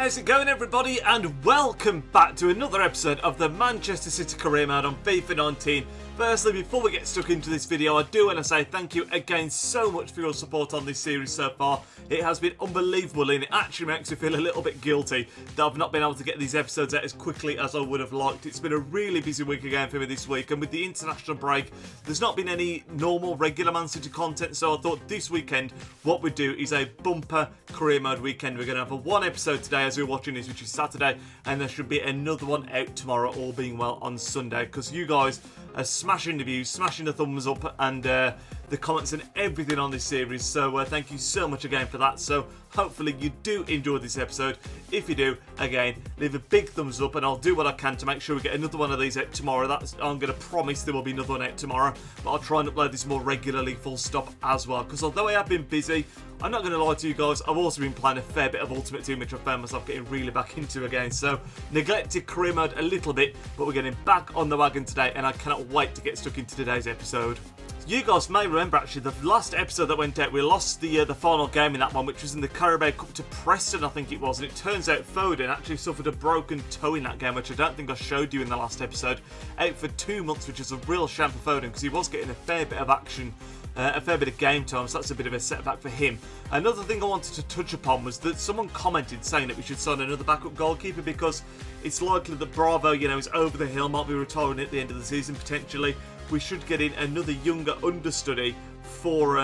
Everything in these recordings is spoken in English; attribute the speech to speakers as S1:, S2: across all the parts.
S1: How's it going, everybody, and welcome back to another episode of the Manchester City career mode on FIFA 19. Firstly, before we get stuck into this video, I do want to say thank you again so much for your support on this series so far. It has been unbelievable, and it actually makes me feel a little bit guilty that I've not been able to get these episodes out as quickly as I would have liked. It's been a really busy week again for me this week, and with the international break, there's not been any normal regular Man City content, so I thought this weekend what we'd do is a bumper career mode weekend. We're going to have one episode today as we're watching this, which is Saturday, and there should be another one out tomorrow, all being well, on Sunday, because you guys are smashing the views, smashing the thumbs up, and the comments and everything on this series, so thank you so much again for that. So hopefully you do enjoy this episode. If you do, again, leave a big thumbs up, and I'll do what I can to make sure we get another one of these out tomorrow. I'm going to promise there will be another one out tomorrow, but I'll try and upload this more regularly, full stop, as well, because although I have been busy, I'm not going to lie to you guys, I've also been playing a fair bit of Ultimate Team, which I found myself getting really back into again. So neglected career mode a little bit, but we're getting back on the wagon today, and I cannot wait to get stuck into today's episode. You guys may remember, actually, the last episode that went out, we lost the final game in that one, which was in the Carabao Cup to Preston, I think it was, and it turns out Foden actually suffered a broken toe in that game, which I don't think I showed you in the last episode. Out for 2 months, which is a real shame for Foden, because he was getting a fair bit of action, a fair bit of game time, so that's a bit of a setback for him. Another thing I wanted to touch upon was that someone commented saying that we should sign another backup goalkeeper, because it's likely that Bravo, is over the hill, might be retiring at the end of the season potentially. We should get in another younger understudy for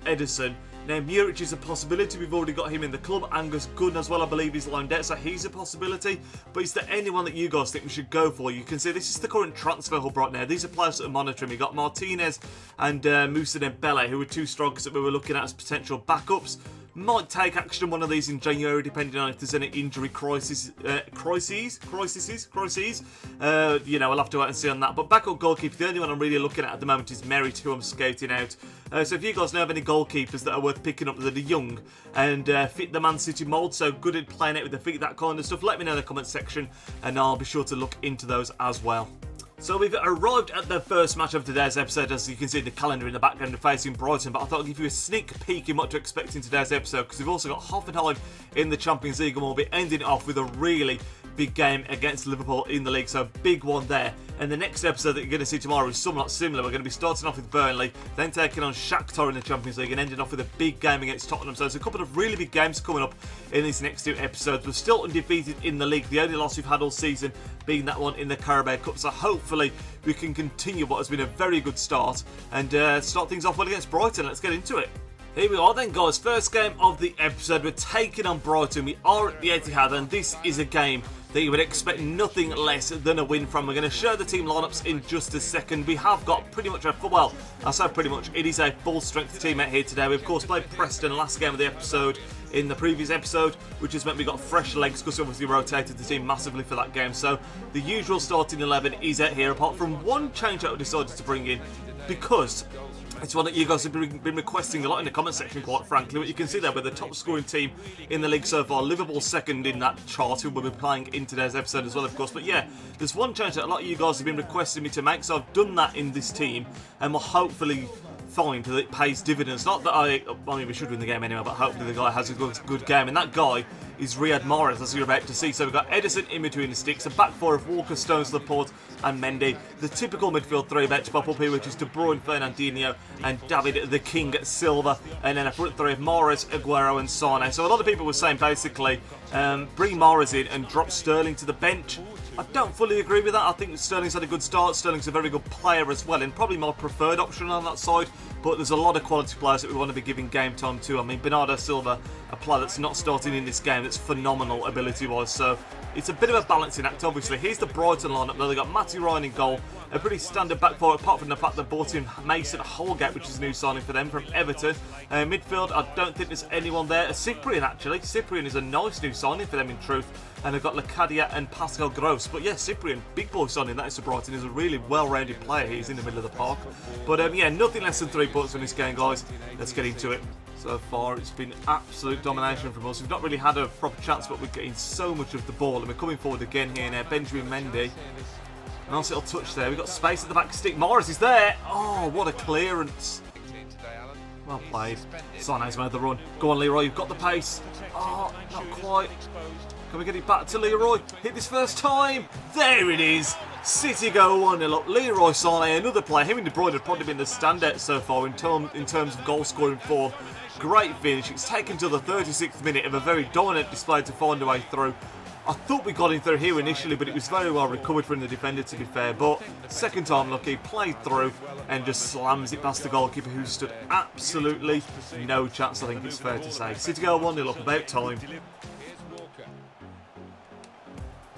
S1: Edison. Now, Muric is a possibility. We've already got him in the club. Angus Gunn as well, I believe, is loaned out, so he's a possibility. But is there anyone that you guys think we should go for? You can see this is the current transfer hub right now. These are players that are monitoring. We've got Martinez and Moussa Dembele, who are two strikers that we were looking at as potential backups. Might take action on one of these in January, depending on if there's any injury crises. We'll have to wait and see on that. But backup goalkeeper, the only one I'm really looking at the moment is Merritt, who I'm scouting out. So if you guys know of any goalkeepers that are worth picking up that are young and fit the Man City mould, so good at playing out with the feet, that kind of stuff, let me know in the comment section, and I'll be sure to look into those as well. So we've arrived at the first match of today's episode. As you can see the calendar in the background, we're facing Brighton, but I thought I'd give you a sneak peek in what to expect in today's episode, because we've also got Hoffenheim in the Champions League, and we'll be ending it off with a really big game against Liverpool in the league, so big one there. And the next episode that you're going to see tomorrow is somewhat similar. We're going to be starting off with Burnley, then taking on Shakhtar in the Champions League, and ending off with a big game against Tottenham. So there's a couple of really big games coming up in these next two episodes. We're still undefeated in the league, the only loss we've had all season being that one in the Carabao Cup. So hopefully we can continue what has been a very good start and start things off well against Brighton. Let's get into it. Here we are then, guys. First game of the episode. We're taking on Brighton. We are at the Etihad, and this is a game that you would expect nothing less than a win from. We're going to show the team lineups in just a second. We have got pretty much I say pretty much, it is a full strength team out here today. We of course played Preston last game of the episode in the previous episode, which has meant we got fresh legs because we obviously rotated the team massively for that game. So the usual starting 11 is out here, apart from one change that I decided to bring in, because it's one that you guys have been requesting a lot in the comment section, quite frankly. But you can see there, we're the top scoring team in the league so far. Liverpool second in that chart, who we'll be playing in today's episode as well, of course. But yeah, there's one change that a lot of you guys have been requesting me to make, so I've done that in this team, and we'll hopefully find that it pays dividends. Not that I mean, we should win the game anyway, but hopefully the guy has a good game. And that guy is Riyad Mahrez, as you're about to see. So we've got Edison in between the sticks, a back four of Walker, Stones, Laporte and Mendy. The typical midfield three about to pop up here, which is De Bruyne, Fernandinho and David the King Silva. And then a front three of Mahrez, Aguero and Sane. So a lot of people were saying basically bring Mahrez in and drop Sterling to the bench. I don't fully agree with that. I think Sterling's had a good start. Sterling's a very good player as well, and probably my preferred option on that side. But there's a lot of quality players that we want to be giving game time to. I mean, Bernardo Silva, a player that's not starting in this game, that's phenomenal ability-wise. So it's a bit of a balancing act, obviously. Here's the Brighton lineup. They've got Matty Ryan in goal. A pretty standard back four, apart from the fact they brought in Mason Holgate, which is a new signing for them from Everton. Midfield, I don't think there's anyone there. Cyprian, actually. Cyprian is a nice new signing for them, in truth. And they've got Lecadia and Pascal Gross. But yeah, Cyprian, big boy signing, that is for Brighton. He's a really well-rounded player. He's in the middle of the park. But yeah, nothing less than 3 points in this game, guys. Let's get into it. So far, it's been absolute domination from us. We've not really had a proper chance, but we're getting so much of the ball. And we're coming forward again here now. Benjamin Mendy. Nice little touch there. We've got space at the back stick. Morris is there. Oh, what a clearance. Well played. Sane's made the run. Go on, Leroy. You've got the pace. Oh, not quite. Can we get it back to Leroy? Hit this first time. There it is. City go 1-0 up. Leroy Sané, another player. Him and De Bruyne have probably been the standout so far in terms of goal scoring form. Great finish. It's taken to the 36th minute of a very dominant display to find a way through. I thought we got in through here initially, but it was very well recovered from the defender, to be fair. But second time lucky, played through and just slams it past the goalkeeper, who stood absolutely no chance, I think it's fair to say. City go 1-0 up, about time.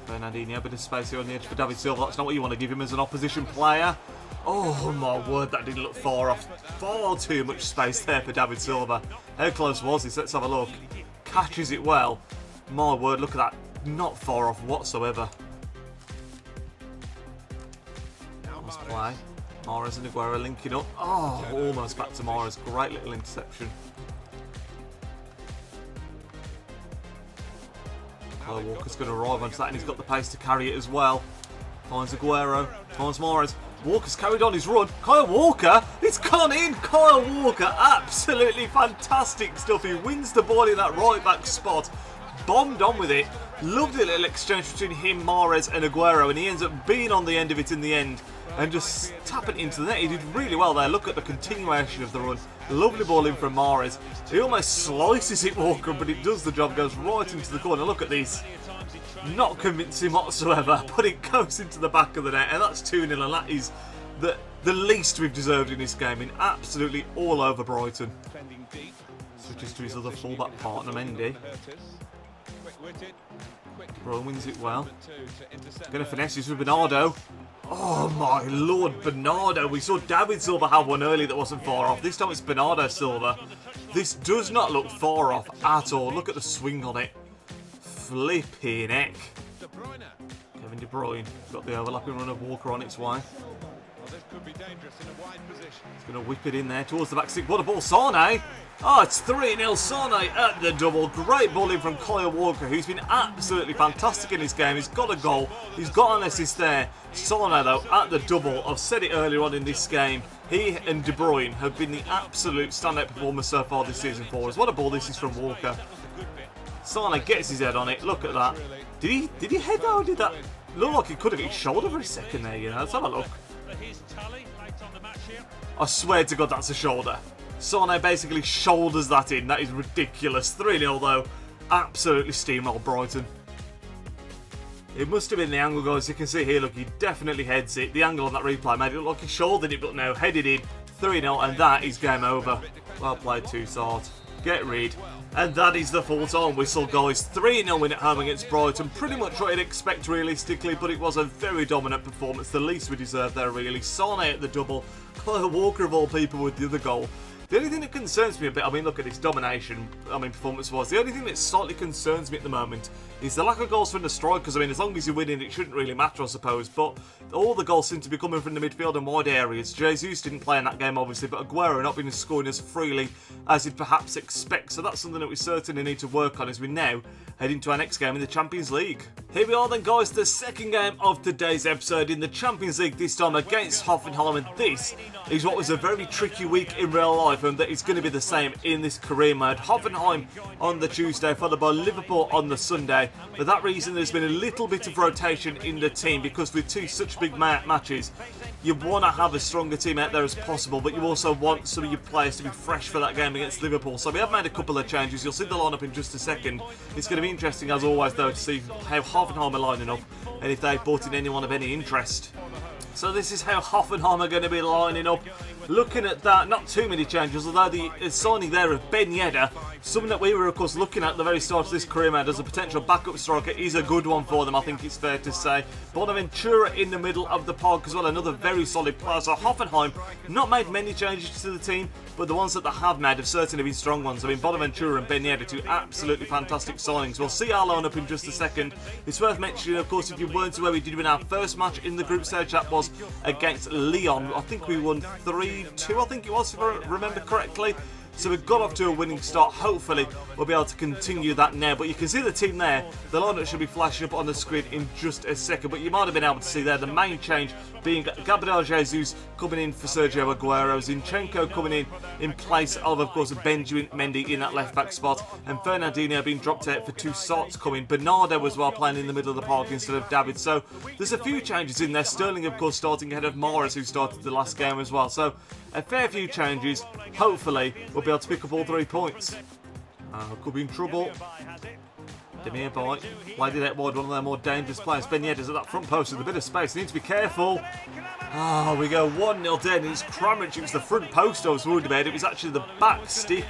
S1: Fernandinho, a bit of space here on the edge for David Silva. That's not what you want to give him as an opposition player. Oh my word, that didn't look far off. Far too much space there for David Silva. How close was this? Let's have a look. Catches it well. My word, look at that. Not far off whatsoever. Nice play. Mahrez and Aguero linking up. Oh, almost back to Mahrez. Great little interception. Kyle Walker's going to arrive onto that, and he's got the pace to carry it as well. Finds Aguero. Finds Mahrez. Walker's carried on his run. Kyle Walker, it's gone in. Kyle Walker, absolutely fantastic stuff. He wins the ball in that right back spot. Bombed on with it. Lovely little exchange between him, Mahrez and Aguero, and he ends up being on the end of it in the end and just tapping it into the net. He did really well there. Look at the continuation of the run. Lovely ball in from Mahrez. He almost slices it, Walker, but it does the job, goes right into the corner. Look at this. Not convincing whatsoever, but it goes into the back of the net, and that's 2-0, and that is the least we've deserved in this game. In absolutely all over Brighton. Switches to his other fullback partner, Mendy. Bro wins it well. Going to finesse this with Bernardo. Oh my lord, Bernardo. We saw David Silva have one earlier that wasn't far off. This time it's Bernardo Silva. This does not look far off at all. Look at the swing on it. Flipping heck. Kevin De Bruyne. Got the overlapping run of Walker on its way. He's going to whip it in there towards the back stick. What a ball, Sané! Oh, it's 3-0 Sané at the double. Great ball in from Kyle Walker, who's been absolutely fantastic in this game. He's got a goal. He's got an assist there. Sané, though, at the double. I've said it earlier on in this game. He and De Bruyne have been the absolute standout performers so far this season for us. What a ball this is from Walker. Sané gets his head on it. Look at that. Did he head that or did that? Looked like he could have hit his shoulder for a second there, you know. Let's have a look. I swear to God that's a shoulder. Sané basically shoulders that in. That is ridiculous. 3-0 though. Absolutely steamrolled Brighton. It must have been the angle, guys. You can see here, look, he definitely heads it. The angle on that replay made it look like he shouldered it, but no, headed in. 3-0, and that is game over. Well played, Toussaint. Get rid. And that is the full-time whistle, guys. 3-0 win at home against Brighton. Pretty much what you'd expect, realistically, but it was a very dominant performance. The least we deserved there, really. Sané at the double. Kyle Walker, of all people, with the other goal. The only thing that concerns me a bit, I mean, look at this domination, performance-wise. The only thing that slightly concerns me at the moment is the lack of goals from the strikers. I mean, as long as you're winning, it shouldn't really matter, I suppose. But all the goals seem to be coming from the midfield and wide areas. Jesus didn't play in that game, obviously, but Aguero not been scoring as freely as you'd perhaps expect. So that's something that we certainly need to work on as we now head into our next game in the Champions League. Here we are then, guys, the second game of today's episode in the Champions League, this time against Hoffenheim. And this is what was a very tricky week in real life, and that is going to be the same in this career mode. Hoffenheim on the Tuesday, followed by Liverpool on the Sunday. For that reason, there's been a little bit of rotation in the team, because with two such big matches, you want to have as strong a team out there as possible, but you also want some of your players to be fresh for that game against Liverpool. So we have made a couple of changes. You'll see the lineup in just a second. It's going to be interesting, as always, though, to see how Hoffenheim are lining up and if they've brought in anyone of any interest. So this is how Hoffenheim are going to be lining up. Looking at that, not too many changes, although the signing there of Ben Yedder, something that we were, of course, looking at the very start of this career mode as a potential backup striker, is a good one for them, I think it's fair to say. Bonaventura in the middle of the park as well, another very solid player. So Hoffenheim not made many changes to the team, but the ones that they have made have certainly been strong ones. I mean, Bonaventura and Ben Yedder, two absolutely fantastic signings. We'll see our lineup in just a second. It's worth mentioning, of course, if you weren't aware, we did win our first match in the group stage. That was against Lyon. I think we won 3-2, I think it was, if I remember correctly. So we've got off to a winning start. Hopefully we'll be able to continue that now. But you can see the team there. The lineup should be flashing up on the screen in just a second. But you might have been able to see there the main change being Gabriel Jesus coming in for Sergio Aguero, Zinchenko coming in place of course, Benjamin Mendy in that left-back spot, and Fernandinho being dropped out for Toussaint's coming. Bernardo as well playing in the middle of the park instead of David. So there's a few changes in there. Sterling, of course, starting ahead of Mahrez, who started the last game as well. So a fair few changes. Hopefully we'll be able to pick up all 3 points. Could be in trouble. Demir Bay played it out wide, one of their more dangerous players. Ben Yedder's at that front post with a bit of space. Need to be careful. We go 1-0 down. It's Kramaric. It was the front post I was worried about. It was actually the back stick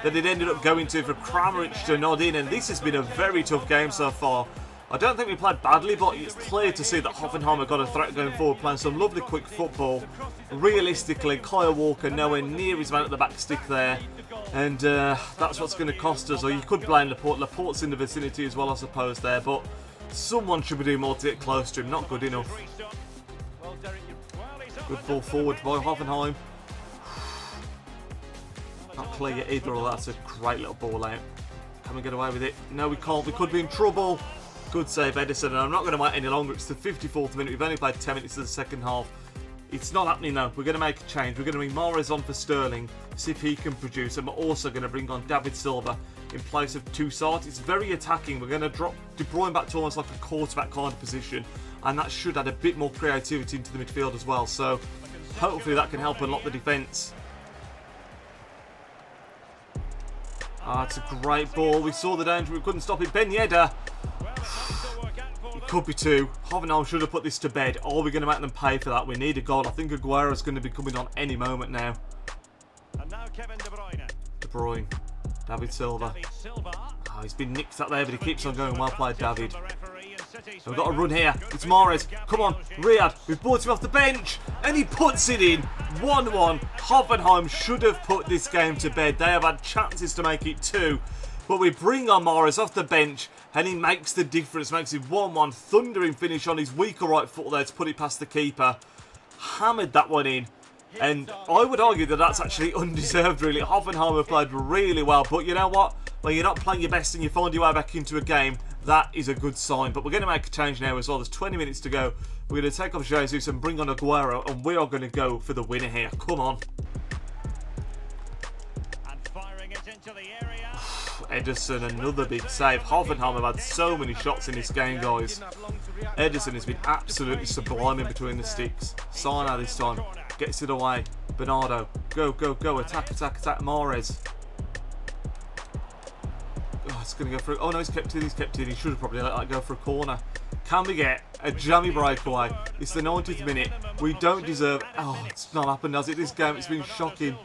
S1: that it ended up going to for Kramaric to nod in. And this has been a very tough game so far. I don't think we played badly, but it's clear to see that Hoffenheim have got a threat going forward, playing some lovely quick football. Realistically, Kyle Walker nowhere near his man at the back stick there. And that's what's going to cost us. Or you could blame Laporte. Laporte's in the vicinity as well, I suppose, there. But someone should be doing more to get close to him. Not good enough. Good ball forward by Hoffenheim. Not clear either, or that's a great little ball out. Can we get away with it? No, we can't. We could be in trouble. Good save, Edison. And I'm not going to wait any longer. It's the 54th minute. We've only played 10 minutes of the second half. It's not happening though. We're going to make a change. We're going to bring Mahrez on for Sterling, see if he can produce. And we're also going to bring on David Silva in place of Toussaint. It's very attacking. We're going to drop De Bruyne back to almost like a quarterback kind of position. And that should add a bit more creativity into the midfield as well. So hopefully that can help unlock the defence. It's a great ball. We saw the danger. We couldn't stop it. Ben Yedder. It could be 2. Hoffenheim should have put this to bed. Are we going to make them pay for that? We need a goal. I think Aguero's going to be coming on any moment now.
S2: And now Kevin De Bruyne.
S1: De Bruyne. David Silva. He's been nicked up there, but he keeps on going. Well played, David. We've got a run here. It's Mahrez. Come on, Riyad. We've brought him off the bench, and he puts it in. 1-1. Hoffenheim should have put this game to bed. They have had chances to make it 2. But we bring on Mahrez off the bench, and he makes the difference. Makes it 1-1. Thundering finish on his weaker right foot there to put it past the keeper. Hammered that one in. And I would argue that that's actually undeserved, really. Hoffenheim have played really well. But you know what? When you're not playing your best and you find your way back into a game, that is a good sign. But we're going to make a change now as well. There's 20 minutes to go. We're going to take off Jesus and bring on Aguero. And we are going to go for the winner here. Come on.
S2: And firing it into the area.
S1: Edison, another big save. Hoffenheim have had so many shots in this game, guys. Edison has been absolutely sublime in between the sticks. Sana this time gets it away. Bernardo, go, go, go. Attack, attack, attack. Mahrez. Oh, it's going to go for... Oh, no, he's kept in. He's kept in. He should have probably let that go for a corner. Can we get a jammy breakaway? It's the 90th minute. We don't deserve... Oh, it's not happened, has it? This game, it's been shocking.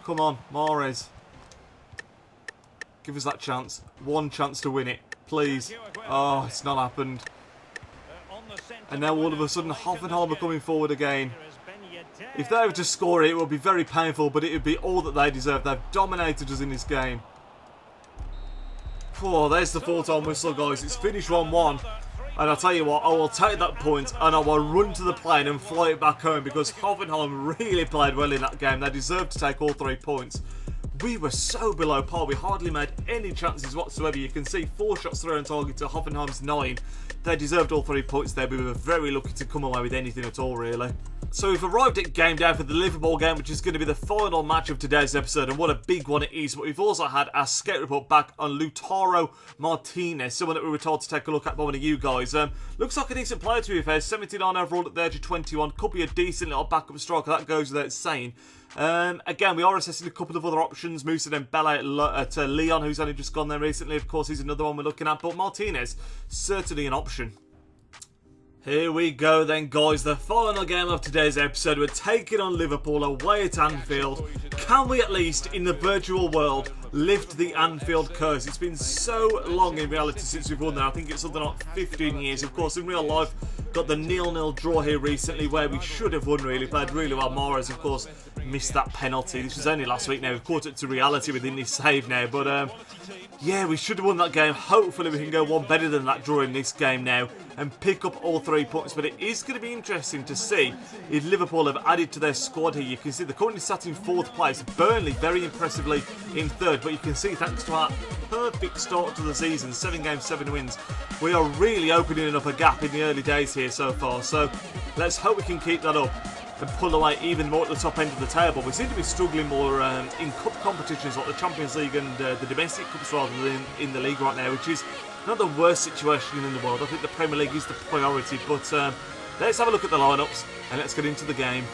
S1: Come on, Mahrez. Give us that chance. One chance to win it. Please. Oh, it's not happened. And now all of a sudden Hoffenheim are coming forward again. If they were to score it, it would be very painful, but it would be all that they deserve. They've dominated us in this game. Oh, there's the full-time whistle, guys. It's finished 1-1. And I'll tell you what, I will take that point and I will run to the plane and fly it back home because Hoffenheim really played well in that game. They deserved to take all 3 points. We were so below par, we hardly made any chances whatsoever. You can see 4 shots thrown on target to Hoffenheim's 9. They deserved all 3 points there. We were very lucky to come away with anything at all, really. So we've arrived at game day for the Liverpool game, which is going to be the final match of today's episode, and what a big one it is. But we've also had our scout report back on Lautaro Martinez, someone that we were told to take a look at by one of you guys. Looks like a decent player, to be fair. 79 overall at the age of 21. Could be a decent little backup striker, that goes without saying. Again, we are assessing a couple of other options. Musa Dembele at Lyon, who's only just gone there recently. Of course, he's another one we're looking at. But Martinez, certainly an option. Here we go then, guys. The final game of today's episode. We're taking on Liverpool away at Anfield. Can we at least, in the virtual world, lift the Anfield curse? It's been so long in reality since we've won there. I think it's something like 15 years. Of course, in real life, got the 0-0 draw here recently where we should have won, really. Played really well. Mahrez, of course, missed that penalty. This was only last week now. We've caught it to reality within this save now. But yeah, we should have won that game. Hopefully we can go one better than that draw in this game now and pick up all 3 points. But it is going to be interesting to see if Liverpool have added to their squad here. You can see they're currently sat in 4th place. Burnley very impressively in 3rd. But you can see thanks to our perfect start to the season, 7 games, 7 wins, we are really opening up a gap in the early days here so far. So let's hope we can keep that up and pull away even more at the top end of the table. We seem to be struggling more in cup competitions like the Champions League and the domestic cups rather than in the league right now, which is not the worst situation in the world. I think the Premier League is the priority, but let's have a look at the lineups and let's get into the game.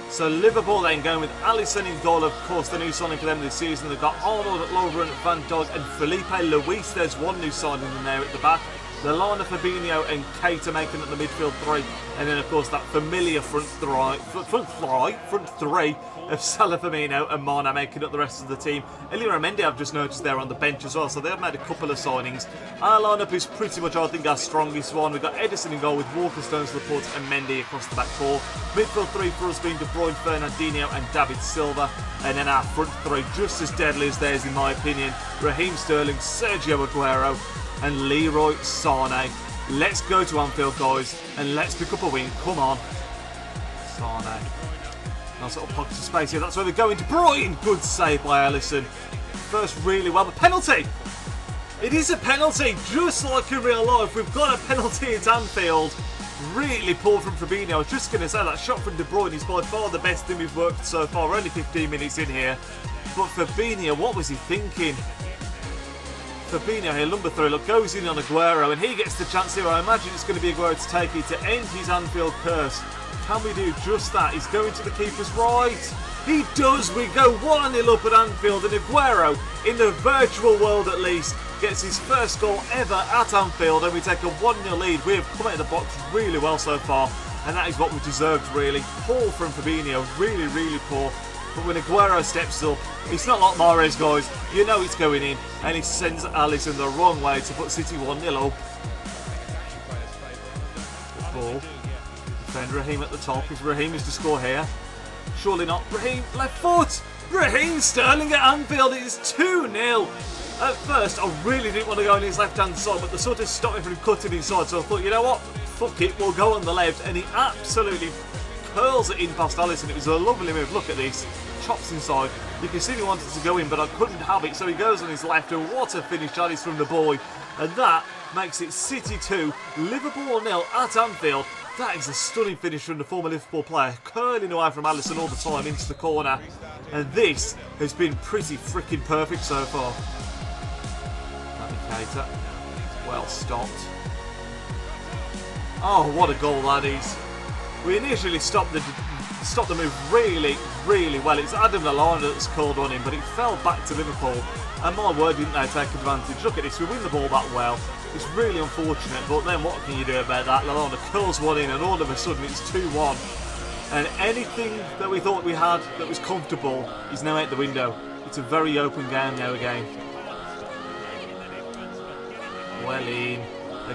S1: So Liverpool then going with Alisson in goal, of course, the new signing for them this season. They've got Arnold at Lovren, Van Dijk and Felipe Luis. There's one new signing in there at the back. The line of Fabinho and Keita making it the midfield 3, and then of course that familiar front three of Salah, Firmino and Mane making up the rest of the team. Elia Mendy I've just noticed there on the bench as well, so they have made a couple of signings. Our lineup is pretty much, I think, our strongest one. We've got Edison in goal with Walker, Stones, Laporte and Mendy across the back 4. Midfield 3 for us being De Bruyne, Fernandinho and David Silva, and then our front 3 just as deadly as theirs in my opinion. Raheem Sterling, Sergio Aguero and Leroy Sané. Let's go to Anfield, guys, and let's pick up a win. Come on. Sané. Nice little pocket of space here. That's where they're going. De Bruyne. Good save by Alisson. First really well. But penalty. It is a penalty, just like in real life. We've got a penalty at Anfield. Really poor from Fabinho. I was just going to say that shot from De Bruyne is by far the best thing we've worked so far. We're only 15 minutes in here. But Fabinho, what was he thinking? Fabinho here, number 3, look, goes in on Aguero and he gets the chance here. I imagine it's going to be Aguero to take it to end his Anfield curse. Can we do just that? He's going to the keeper's right. He does. We go 1-0 up at Anfield, and Aguero, in the virtual world at least, gets his first goal ever at Anfield, and we take a 1-0 lead. We have come out of the box really well so far, and that is what we deserved, really. Poor from Fabinho, really, really poor. But when Aguero steps up, it's not like Mahrez, guys. You know it's going in, and he sends Alisson the wrong way to put City 1-0 up. Good ball. Defender Raheem at the top. If Raheem is to score here, surely not. Raheem, left foot. Raheem Sterling at Anfield. It is 2-0. At first, I really didn't want to go on his left-hand side, but the sort of stopped me from cutting inside. So I thought, you know what? Fuck it, we'll go on the left, and he absolutely curls it in past Alisson. It was a lovely move. Look at this. Chops inside. You can see he wanted to go in, but I couldn't have it, so he goes on his left, and what a finish that is from the boy. And that makes it City 2, Liverpool 0 at Anfield. That is a stunning finish from the former Liverpool player, curling away from Alisson all the time into the corner. And this has been pretty freaking perfect so far. Keita, well stopped. Oh, what a goal that is. We initially stopped the move really, really well. It's Adam Lallana that's called on him, but it fell back to Liverpool. And my word, didn't they take advantage. Look at this, we win the ball that well. It's really unfortunate, but then what can you do about that? Lallana curls one in, and all of a sudden it's 2-1. And anything that we thought we had that was comfortable is now out the window. It's a very open game now again. Well in.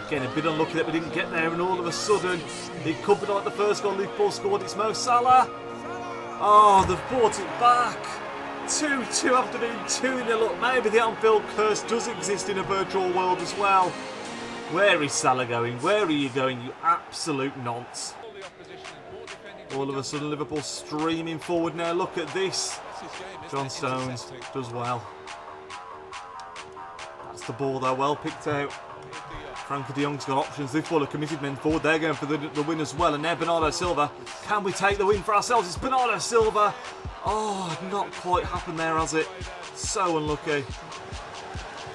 S1: Again, a bit unlucky that we didn't get there, and all of a sudden, it could be like the first goal Liverpool scored. It's Mo Salah. Oh, they've brought it back. 2-2 after being 2-0 up. Maybe the Anfield curse does exist in a virtual world as well. Where is Salah going? Where are you going, you absolute nonce? All of a sudden, Liverpool streaming forward now. Look at this. John Stones does well. That's the ball, though. Well picked out. Frankie de Jong's got options. Liverpool have committed men forward. They're going for the win as well. And there, Bernardo Silva. Can we take the win for ourselves? It's Bernardo Silva. Oh, not quite happened there, has it? So unlucky.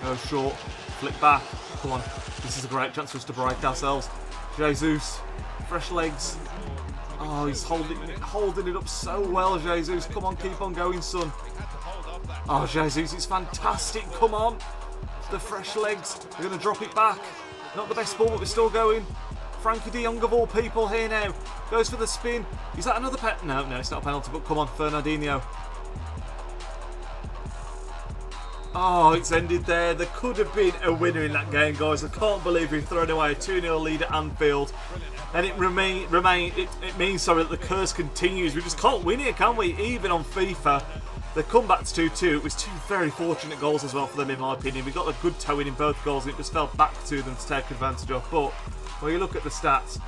S1: Go short. Flick back. Come on. This is a great chance for us to break ourselves. Jesus. Fresh legs. Oh, he's holding it up so well, Jesus. Come on, keep on going, son. Oh, Jesus, it's fantastic. Come on. The fresh legs. We're going to drop it back. Not the best ball, but we're still going. Frankie de Jong of all people here now. Goes for the spin. Is that another pet? No, it's not a penalty, but come on, Fernandinho. Oh, it's ended there. There could have been a winner in that game, guys. I can't believe we've thrown away a 2-0 lead at Anfield. And it means that the curse continues. We just can't win here, can we? Even on FIFA. The comeback to 2-2, it was two very fortunate goals as well for them, in my opinion. We got a good toe in both goals, and it just fell back to them to take advantage of. But when you look at the stats,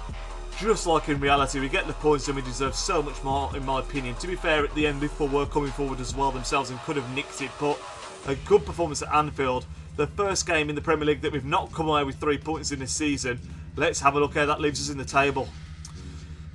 S1: just like in reality, we get the points and we deserve so much more, in my opinion. To be fair, at the end, Liverpool were coming forward as well themselves and could have nicked it. But a good performance at Anfield. The first game in the Premier League that we've not come away with 3 points in this season. Let's have a look how that leaves us in the table.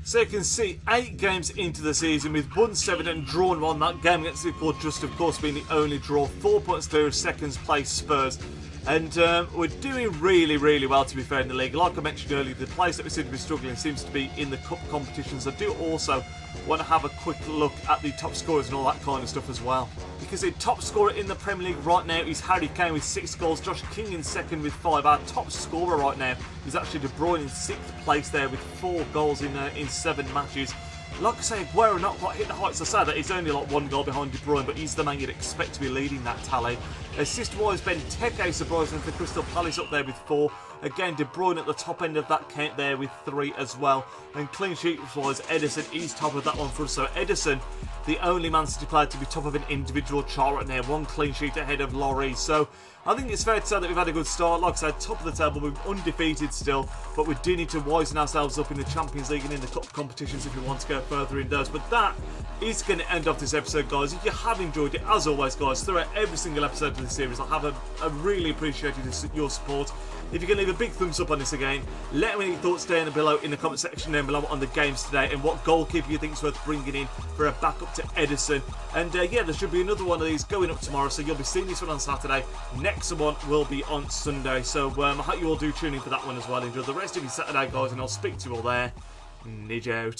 S1: So you can see 8 games into the season, we've won 7 and drawn 1. That game against Liverpool just, of course, being the only draw. 4 points clear of second place Spurs. And we're doing really, really well, to be fair, in the league. Like I mentioned earlier, the place that we seem to be struggling seems to be in the cup competitions. I do also want to have a quick look at the top scorers and all that kind of stuff as well. Because the top scorer in the Premier League right now is Harry Kane with 6 goals. Josh King in second with 5. Our top scorer right now is actually De Bruyne in 6th place there with 4 goals in 7 matches. Like I say, Aguero not quite hit the heights. I say that he's only like 1 goal behind De Bruyne, but he's the man you'd expect to be leading that tally. Assist-wise, Benteke surprising for Crystal Palace up there with 4. Again, De Bruyne at the top end of that count there with 3 as well. And clean sheet-wise, Ederson is top of that one for us. So Ederson, the only Man City player to be top of an individual chart right now. 1 clean sheet ahead of Lloris. So I think it's fair to say that we've had a good start. Like I said, top of the table, we're undefeated still, but we do need to wisen ourselves up in the Champions League and in the cup competitions if we want to go further in those. But that is going to end off this episode, guys. If you have enjoyed it, as always, guys, throughout every single episode of this series, I really appreciated your support. If you can leave a big thumbs up on this again, let me know your thoughts down below in the comment section down below on the games today and what goalkeeper you think is worth bringing in for a backup to Ederson. And yeah, there should be another one of these going up tomorrow, so you'll be seeing this one on Saturday. Next one will be on Sunday, so I hope you all do tune in for that one as well. Enjoy the rest of your Saturday, guys, and I'll speak to you all there. Nidge out.